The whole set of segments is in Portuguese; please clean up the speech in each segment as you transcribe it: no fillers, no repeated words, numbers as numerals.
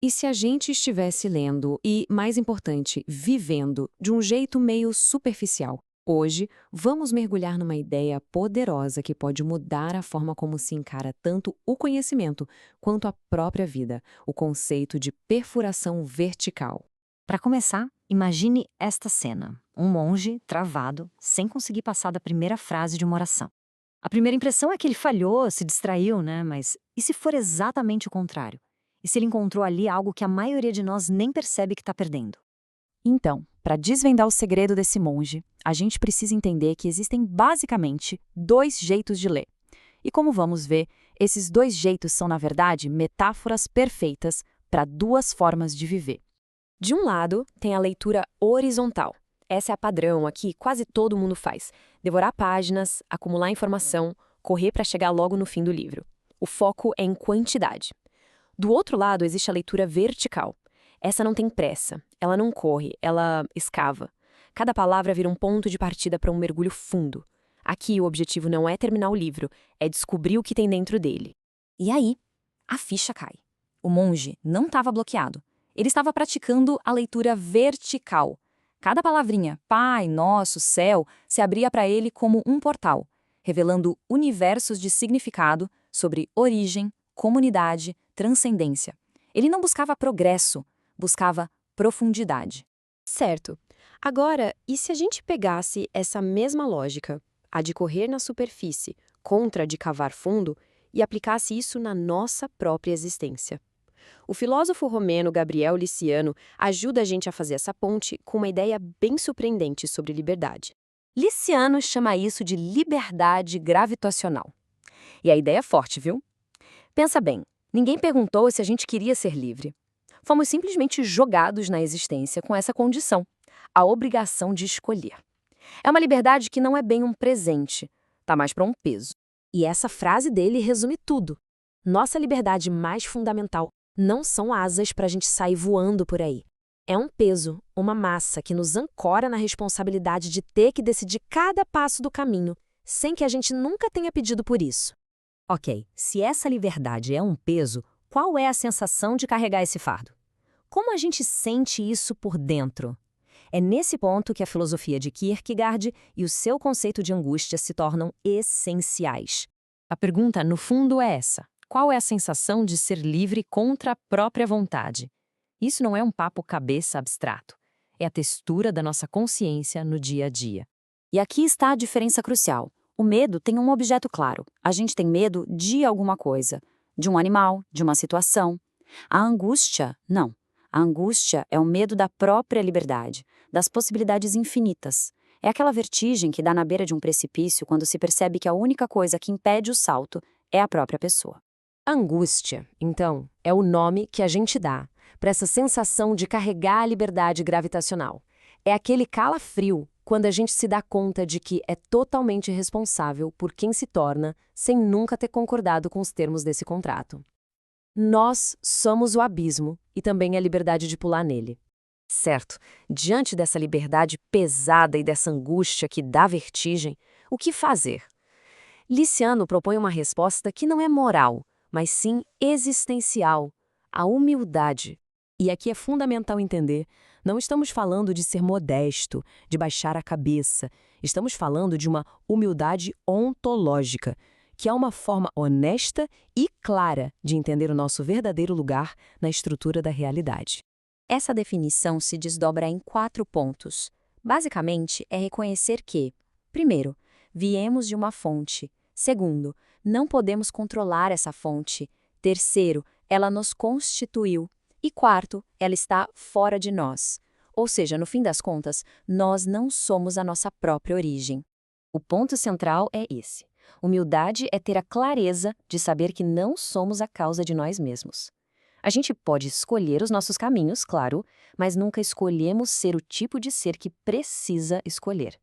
E se a gente estivesse lendo e, mais importante, vivendo de um jeito meio superficial? Hoje, vamos mergulhar numa ideia poderosa que pode mudar a forma como se encara tanto o conhecimento quanto a própria vida, o conceito de perfuração vertical. Para começar, imagine esta cena: um monge travado, sem conseguir passar da primeira frase de uma oração. A primeira impressão é que ele falhou, se distraiu, né? Mas e se for exatamente o contrário? E se ele encontrou ali algo que a maioria de nós nem percebe que está perdendo? Então, para desvendar o segredo desse monge, a gente precisa entender que existem basicamente dois jeitos de ler. E como vamos ver, esses dois jeitos são, na verdade, metáforas perfeitas para duas formas de viver. De um lado, tem a leitura horizontal. Essa é a padrão, aqui quase todo mundo faz. Devorar páginas, acumular informação, correr para chegar logo no fim do livro. O foco é em quantidade. Do outro lado, existe a leitura vertical. Essa não tem pressa, ela não corre, ela escava. Cada palavra vira um ponto de partida para um mergulho fundo. Aqui, o objetivo não é terminar o livro, é descobrir o que tem dentro dele. E aí, a ficha cai. O monge não estava bloqueado. Ele estava praticando a leitura vertical. Cada palavrinha, Pai, Nosso, Céu, se abria para ele como um portal, revelando universos de significado sobre origem, comunidade, transcendência. Ele não buscava progresso, buscava profundidade. Certo. Agora, e se a gente pegasse essa mesma lógica, a de correr na superfície, contra a de cavar fundo, e aplicasse isso na nossa própria existência? O filósofo romeno Gabriel Liciano ajuda a gente a fazer essa ponte com uma ideia bem surpreendente sobre liberdade. Liciano chama isso de liberdade gravitacional. E a ideia é forte, viu? Pensa bem, ninguém perguntou se a gente queria ser livre. Fomos simplesmente jogados na existência com essa condição, a obrigação de escolher. É uma liberdade que não é bem um presente, tá mais para um peso. E essa frase dele resume tudo. Nossa liberdade mais fundamental não são asas para a gente sair voando por aí. É um peso, uma massa que nos ancora na responsabilidade de ter que decidir cada passo do caminho, sem que a gente nunca tenha pedido por isso. Ok, se essa liberdade é um peso, qual é a sensação de carregar esse fardo? Como a gente sente isso por dentro? É nesse ponto que a filosofia de Kierkegaard e o seu conceito de angústia se tornam essenciais. A pergunta, no fundo, é essa: qual é a sensação de ser livre contra a própria vontade? Isso não é um papo cabeça abstrato. É a textura da nossa consciência no dia a dia. E aqui está a diferença crucial. O medo tem um objeto claro. A gente tem medo de alguma coisa, de um animal, de uma situação. A angústia, não. A angústia é o medo da própria liberdade, das possibilidades infinitas. É aquela vertigem que dá na beira de um precipício quando se percebe que a única coisa que impede o salto é a própria pessoa. Angústia, então, é o nome que a gente dá para essa sensação de carregar a liberdade gravitacional. É aquele calafrio quando a gente se dá conta de que é totalmente responsável por quem se torna sem nunca ter concordado com os termos desse contrato. Nós somos o abismo e também a liberdade de pular nele. Certo, diante dessa liberdade pesada e dessa angústia que dá vertigem, o que fazer? Liciano propõe uma resposta que não é moral, mas sim existencial: a humildade. E aqui é fundamental entender, não estamos falando de ser modesto, de baixar a cabeça. Estamos falando de uma humildade ontológica, que é uma forma honesta e clara de entender o nosso verdadeiro lugar na estrutura da realidade. Essa definição se desdobra em 4 pontos. Basicamente, é reconhecer que, primeiro, viemos de uma fonte. Segundo, não podemos controlar essa fonte. Terceiro, ela nos constituiu. E quarto, ela está fora de nós. Ou seja, no fim das contas, nós não somos a nossa própria origem. O ponto central é esse. Humildade é ter a clareza de saber que não somos a causa de nós mesmos. A gente pode escolher os nossos caminhos, claro, mas nunca escolhemos ser o tipo de ser que precisa escolher.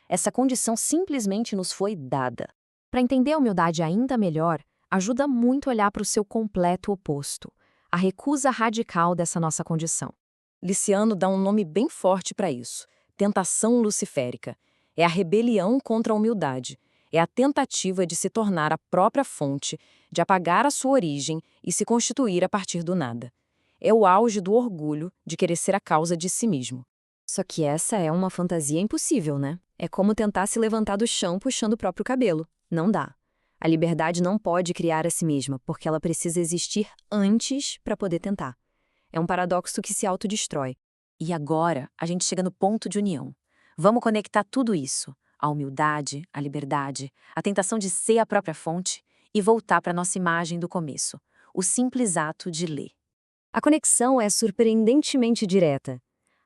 Essa condição simplesmente nos foi dada. Para entender a humildade ainda melhor, ajuda muito olhar para o seu completo oposto, a recusa radical dessa nossa condição. Liciano dá um nome bem forte para isso: tentação luciférica. É a rebelião contra a humildade. É a tentativa de se tornar a própria fonte, de apagar a sua origem e se constituir a partir do nada. É o auge do orgulho de querer ser a causa de si mesmo. Só que essa é uma fantasia impossível, né? É como tentar se levantar do chão puxando o próprio cabelo. Não dá. A liberdade não pode criar a si mesma, porque ela precisa existir antes para poder tentar. É um paradoxo que se autodestrói. E agora, a gente chega no ponto de união. Vamos conectar tudo isso, a humildade, a liberdade, a tentação de ser a própria fonte, e voltar para nossa imagem do começo, o simples ato de ler. A conexão é surpreendentemente direta.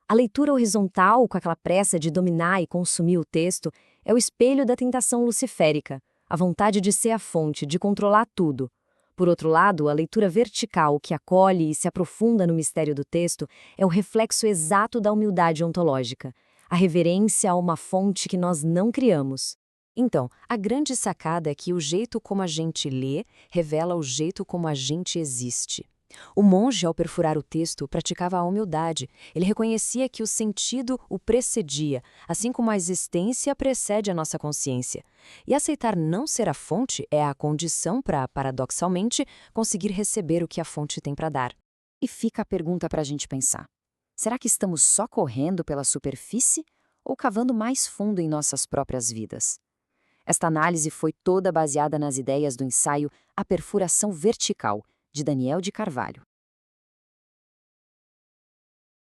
A leitura horizontal, com aquela pressa de dominar e consumir o texto, é o espelho da tentação luciférica, a vontade de ser a fonte, de controlar tudo. Por outro lado, a leitura vertical, que acolhe e se aprofunda no mistério do texto, é o reflexo exato da humildade ontológica, a reverência a uma fonte que nós não criamos. Então, a grande sacada é que o jeito como a gente lê revela o jeito como a gente existe. O monge, ao perfurar o texto, praticava a humildade. Ele reconhecia que o sentido o precedia, assim como a existência precede a nossa consciência. E aceitar não ser a fonte é a condição para, paradoxalmente, conseguir receber o que a fonte tem para dar. E fica a pergunta para a gente pensar. Será que estamos só correndo pela superfície ou cavando mais fundo em nossas próprias vidas? Esta análise foi toda baseada nas ideias do ensaio A Perfuração Vertical, de Daniel de Carvalho.